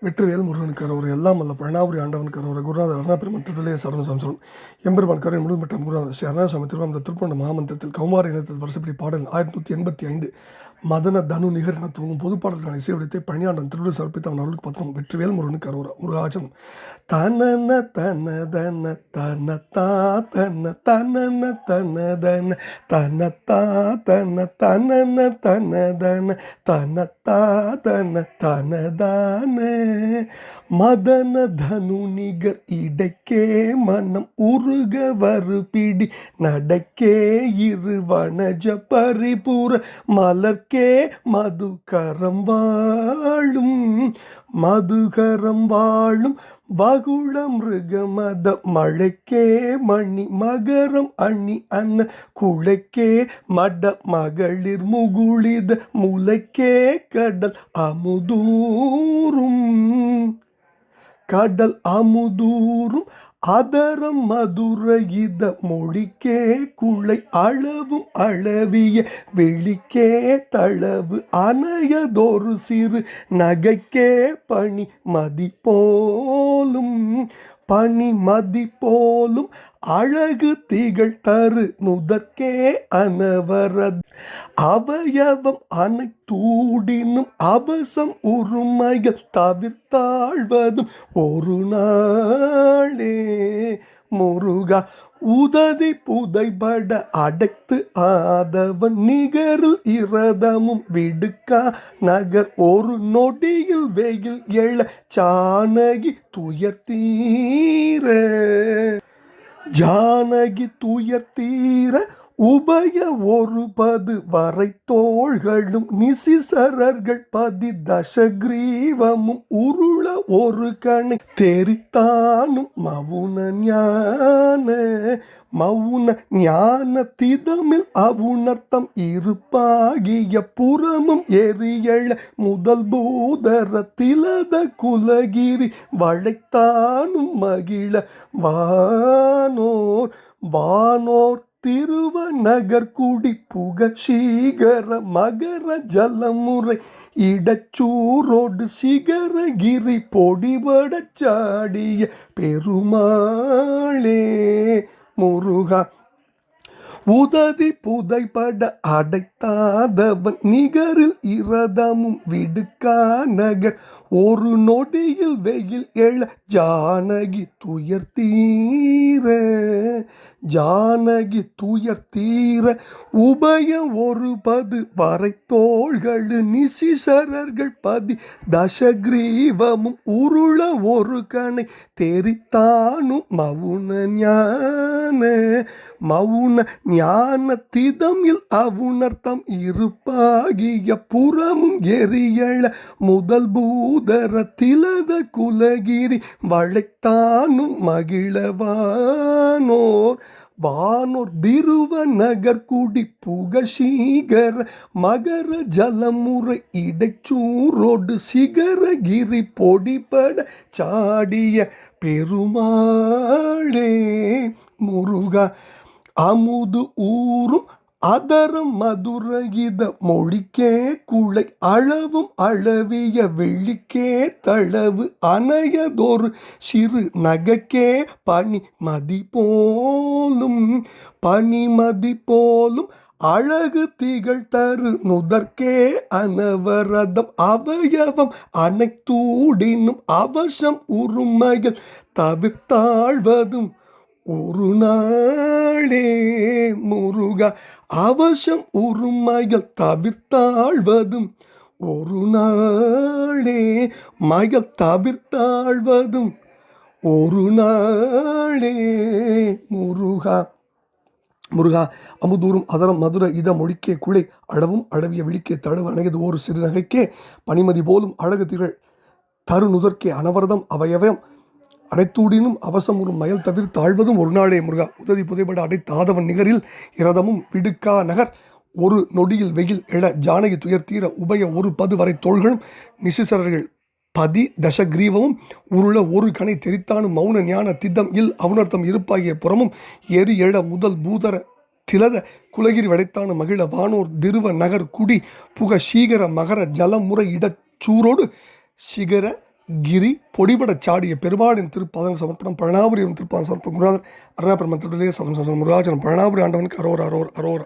வெற்றிவேல் முருகனுக்கு அரோர் எல்லாம் அல்ல பழனாபுரி ஆண்டவனுக்கு அரோர் குருநாதர் அருணாபெருமன் திருவிழைய சரணம் சம்சரம் எம்பெருமான் கரை முழுமட்டம் குருநாதர் ஸ்ரீ அருணாசாமி திருவாமந்த திருப்பண்ட மகாமந்திரத்தில் கௌமார இனத்தில் வருஷப்படி பாடல் 1185 மதன தனு நிகர் என துவங்கும் பொதுப்பாடல்களை இசையடித்தை பணியாண்டன் திருவிழா சமர்ப்பித்த அவன் அவர்களுக்கு பத்திரம் வெற்றிவேல் முருகனுக்கு அரோரா முருகாச்சனம் தனன தன தன தன தா தன தனன தன தன தன தா தன தனன தன தன தன தா தன தன தான மதன தனு நிகர் இடைக்கே மனம் உருக வருபிடி நடக்கே இரு வனஜ பரிபூர மலர்க்கே மதுகரம் வாழும் வகுள மிருகமத மழைக்கே மணி மகரம் அணி அன்ன குழைக்கே மட மகளிர் முகுளித முளைக்கே கடல் அமுதூரும் அதரம் மதுர இத மொழிக்கே குளை அளவும் அளவிய வெளிக்கே தளவு அணையதொரு சிறு நகைக்கே பனி மதி போலும் அழகு திகழ் தரு நுதற்கே அனவரத் அவயவம் அனைத்தூடினும் அவசம் உரிமைகள் தவிர்த்தாழ்வதும் ஒரு நாளே முருகா உததி புதைபட அடைத்து ஆதவன் நிகரில் இரதமும் விடுக்கா நகர் ஒரு நொடியில் வெயில் எழ ஜானகி துயர்த்தீர உபய ஒரு பது வரை தோள்களும் நிசிசரர்கள் பதி தசகிரீவமும் உருள ஒரு கணை தெரித்தானும் மவுன ஞான திதமில் அவுணர்த்தம் இருப்பாகிய புறமும் எரியழ முதல் பூதர திலத குலகிரி வளைத்தானும் மகிழ வானோர் திருவநகர்குடி புக சீகர மகர ஜலமுறை இடச்சூரோடு சிகரகிரி பொடிபடச் சாடிய பெருமாளே முருகா உததி புதைபட அடைத்தாதவன் நிகரில் இரதமும் விடுக்கா நகர் ஒரு நொடியில் வெயில் எழ ஜானகி துயர்த்தீர உபய ஒரு பது வரை தோள்களு நிசிசரர்கள் பதி தசகிரீவமும் உருள ஒரு கணை தெரித்தானும் மவுன ஞான திதமில் அவுணர்த்தம் இருப்பாகிய புறமும் எரியழ முதல் பூதர திலத குலகிரி வளைத்தானும் வானோர் திருவ நகர்குடி புக சீகர மகர ஜலமுறை இடைச்சூரோடு சிகரகிரி பொடிபட சாடிய பெருமாளே முருகா அமுது ஊரும் அதரம் மதுரகித மொழிக்கே குளை அளவும் அளவிய வெளிக்கே தளவு அணையதொரு சிறு நகைக்கே பனிமதி போலும் அழகு திகழ் தரு நுதற்கே அனவரதம் அவயவம் அனைத்தூடினும் அவசம் உரிமைகள் தவிர்த்தாழ்வதும் ஒரு நாளே முருகா அவசம் உரிமைகள் தவிர்த்தாழ்வதும் ஒரு நாளே மகள் தவிர்த்தாழ்வதும் ஒரு நாளே முருகா அமுதூரும் அதரம் மதுர இத மொழிக்கே குளை அளவும் அளவிய விழிக்கே தளவு அணையது ஒரு சிறு நகைக்கே பனிமதி போலும் அழகு திகழ் தரு நுதற்கே அனவரதம் அவயவம் அனைத்தூடினும் அவசம் ஒரு மயல் தவிர்த்து ஆழ்வதும் ஒரு நாளே முருகா உதவி புதைபட அடைத்தாதவன் நிகரில் இரதமும் விடுக்கா நகர் ஒரு நொடியில் வெயில் எழ ஜானகி துயர்த்தீர உபய ஒரு பது வரை தோள்களும் நிசிசரர்கள் பதி தசகிரீவமும் உருள ஒரு கணை தெரித்தானும் மௌன ஞான தித்தம் இல் அவுணர்த்தம் இருப்பாகிய புறமும் எரி எழ முதல் பூதர திலத குலகிரி வளைத்தான மகிழ வானோர் திருவ நகர் குடி புக சீகர மகர ஜலமுறை இடச்சூரோடு சிகர கிரி பொடிபடச் சாடிய பெருமாளின் திருப்பாதம் சமர்ப்பணம் பழனாபுரியின் திருப்பாதம் சமர்ப்பணம் குருநாதர் அருணாபெருமன் திருடலே சரணம் சரணம் முருகாச்சலம் பழனாபுரி ஆண்டவனுக்கு அரோர் அரோர் அரோர்